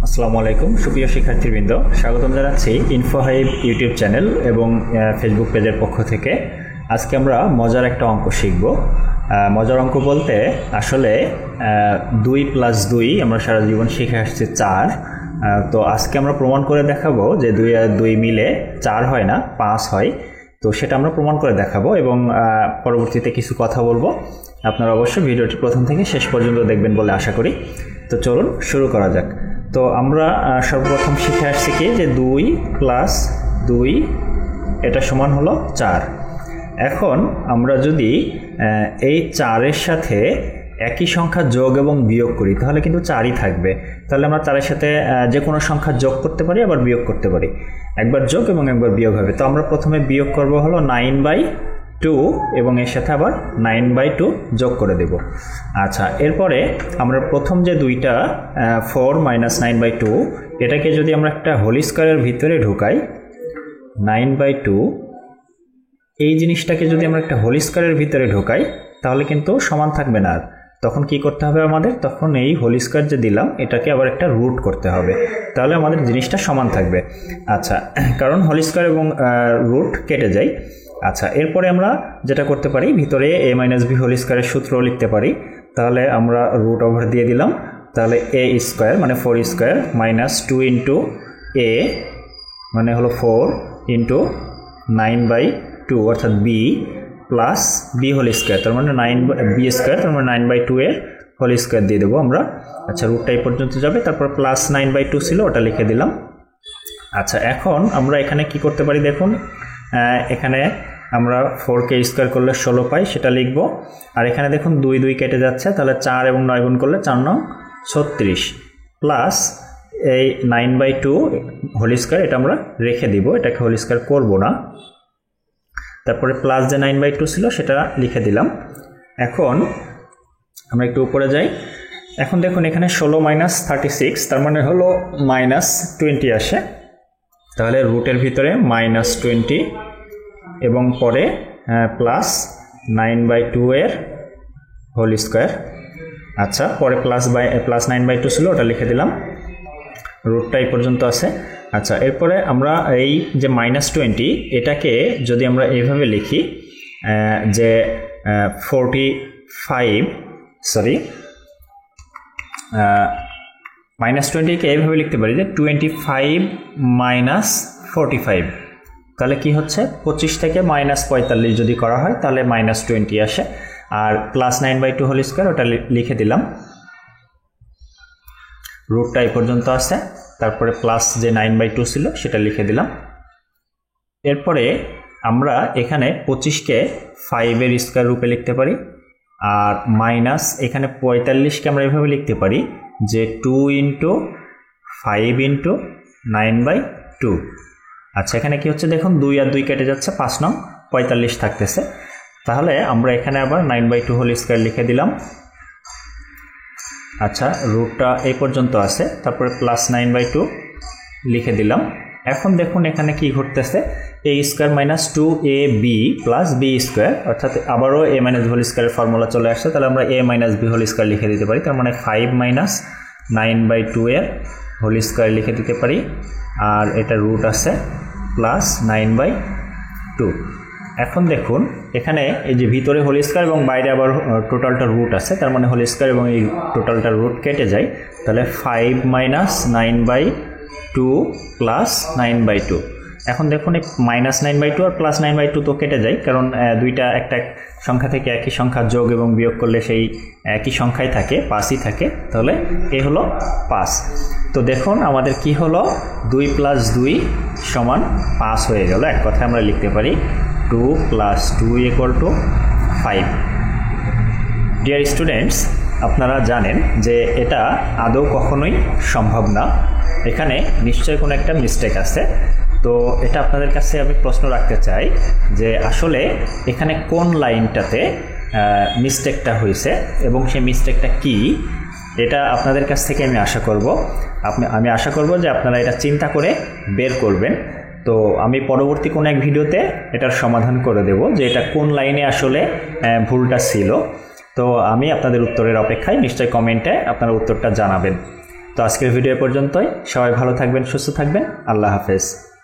আসসালামু আলাইকুম সুপ্রিয় শিক্ষার্থীবৃন্দ, স্বাগতম জানাচ্ছি ইনফোহাইভ ইউটিউব চ্যানেল এবং ফেসবুক পেজের পক্ষ থেকে। আজকে আমরা মজার একটা অঙ্ক শিখব। মজার অঙ্ক বলতে আসলে 2 + 2 আমরা সারা জীবন শিখে আসছি 4। তো আজকে আমরা প্রমাণ করে দেখাবো যে 2 আর 2 মিলে 4 হয় না, 5 হয়। তো সেটা আমরা প্রমাণ করে দেখাবো এবং পরবর্তীতে কিছু কথা বলবো। আপনারা অবশ্যই ভিডিওটি প্রথম থেকে শেষ পর্যন্ত দেখবেন বলে আশা করি। তো চলুন শুরু করা যাক। তো আমরা সর্বপ্রথম শিখে আসছি কি যে 2 + 2 এটা সমান হলো 4। এখন আমরা যদি এই 4-এর সাথে একই সংখ্যা যোগ এবং বিয়োগ করি তাহলে কিন্তু 4ই থাকবে। তাহলে আমরা 4-এর সাথে যে কোনো সংখ্যা যোগ করতে পারি, আবার বিয়োগ করতে পারি। একবার যোগ এবং একবার বিয়োগ হবে। তো আমরা প্রথমে বিয়োগ করব হলো 9/2 এবং এর সাথে আবার 9/2 যোগ করে দেব। আচ্ছা, এরপরে আমরা প্রথম যে দুইটা 4 - 9/2 এটাকে যদি আমরা একটা হোল স্কয়ারের ভিতরে ঢুকাই, 9/2 এই জিনিসটাকে যদি আমরা একটা হোল স্কয়ারের ভিতরে ঢুকাই তাহলে কিন্তু সমান থাকবে না। আর তখন কি করতে হবে আমাদের? তখন এই হোল স্কয়ার যে দিলাম এটাকে আবার একটা রুট করতে হবে, তাহলে আমাদের জিনিসটা সমান থাকবে। আচ্ছা, কারণ হোল স্কয়ার এবং রুট কেটে যায়। আচ্ছা, এরপরে আমরা যেটা করতে পারি, ভিতরে a - b হোল স্কয়ারের সূত্র লিখতে পারি। তাহলে আমরা রুট ওভার দিয়ে দিলাম। তাহলে a স্কয়ার মানে 4 স্কয়ার -2 × a মানে হলো 4 × 9/2 অর্থাৎ b plus b whole square তার মানে 9b স্কয়ার তার মানে 9/2 এর হোল স্কয়ার দিয়ে দেবো আমরা। আচ্ছা, রুটটা এই পর্যন্ত যাবে, তারপর প্লাস 9/2 ছিল ওটা লিখে দিলাম। আচ্ছা, এখন আমরা এখানে কি করতে পারি দেখুন, এখানে আমরা 4কে স্কয়ার করলে 16 পাই, সেটা লিখব। আর এখানে দেখুন 2 2 কেটে যাচ্ছে, তাহলে 4 এবং 9 গুণ করলে 4 9 36 প্লাস এই 9/2 হোল স্কয়ার এটা আমরা রেখে দিব, এটাকে হোল স্কয়ার করব না। তারপরে প্লাস যে 9/2 ছিল সেটা লিখে দিলাম। এখন আমরা একটু উপরে যাই। এখন দেখুন এখানে 16 - 36 তার মানে হলো -20 আসে। তাহলে রুটের ভিতরে -20 এবং পরে প্লাস 9/2 এর হোল স্কয়ার। আচ্ছা, পরে প্লাস 9/2 ছিল ওটা লিখে দিলাম, রুটটা এই পর্যন্ত আছে। আচ্ছা, এরপরে আমরা এই যে -20 এটাকে যদি আমরা এইভাবে লিখি যে -20কে এইভাবে লিখতে পারি যে 25 - 45। তাহলে কি হচ্ছে, 25 থেকে -45 যদি করা হয় তাহলে -20 আসে। আর প্লাস 9/2 হোল স্কয়ার ওটা লিখে দিলাম, রুটটা এই পর্যন্ত আছে। তারপরে প্লাস যে 9/2 ছিল সেটা লিখে দিলাম। এরপরে আমরা এখানে 25কে 5-এর স্কয়ার রূপে লিখতে পারি, আর মাইনাস এখানে 45কে আমরা এভাবে লিখতে পারি যে 2 × 5 × 9/2। আচ্ছা, এখানে কি হচ্ছে দেখুন 2 আর 2 কেটে যাচ্ছে, 5 নং 45 থাকতেছে। তাহলে আমরা এখানে আবার 9/2 হোল স্কয়ার লিখে দিলাম। আচ্ছা, রুটটা এই পর্যন্ত আছে, তারপরে প্লাস 9/2 লিখে দিলাম। এখন দেখুন এখানে কি ঘটতেছে, a square -2ab plus b square অর্থাৎ আবারও a - b হোল স্কয়ারের ফর্মুলা চলে আসছে। তাহলে আমরা a - b হোল স্কয়ার লিখে দিতে পারি, তার মানে 5 - 9/2 এর হোল স্কয়ার লিখে দিতে পারি। আর এটা রুট আছে প্লাস 9/2। এখন দেখুন এখানে এই যে ভিতরে হোল স্কয়ার এবং বাইরে আবার টোটালটা রুট আছে, তার মানে হোল স্কয়ার এবং এই টোটালটা রুট কেটে যায়। তাহলে 5 - 9/2 প্লাস 9/2। এখন দেখুন এই -9/2 আর প্লাস 9/2 তো কেটে যায়, কারণ দুইটা একটা সংখ্যা থেকে একই সংখ্যা যোগ এবং বিয়োগ করলে সেই একই সংখ্যাই থাকে, 5ই থাকে। তাহলে এ হলো 5। তো দেখুন আমাদের কি হলো, 2 + 2 = 5 হয়ে গেল। এক কথায় আমরা লিখতে পারি 2 + 2 = 5। ডিয়ার স্টুডেন্টস, আপনারা জানেন যে এটা আদৌ কখনোই সম্ভব না, এখানে নিশ্চয়ই কোনো একটা মিস্টেক আছে। তো এটা আপনাদের কাছে আমি প্রশ্ন রাখতে চাই যে আসলে এখানে কোন লাইনটাতে মিস্টেকটা হয়েছে এবং সেই মিস্টেকটা কি, এটা আপনাদের কাছ থেকে আমি আশা করব। আমি আশা করব যে আপনারা এটা চিন্তা করে বের করবেন। তো আমি পরবর্তী কোনো এক ভিডিওতে এটার সমাধান করে দেব যে এটা কোন লাইনে আসলে ভুলটা ছিল। তো আমি আপনাদের উত্তরের অপেক্ষায়, নিশ্চয়ই কমেন্টে আপনারা উত্তরটা জানাবেন। তো আজকের ভিডিও পর্যন্তই। সবাই ভালো থাকবেন, সুস্থ থাকবেন। আল্লাহ হাফেজ।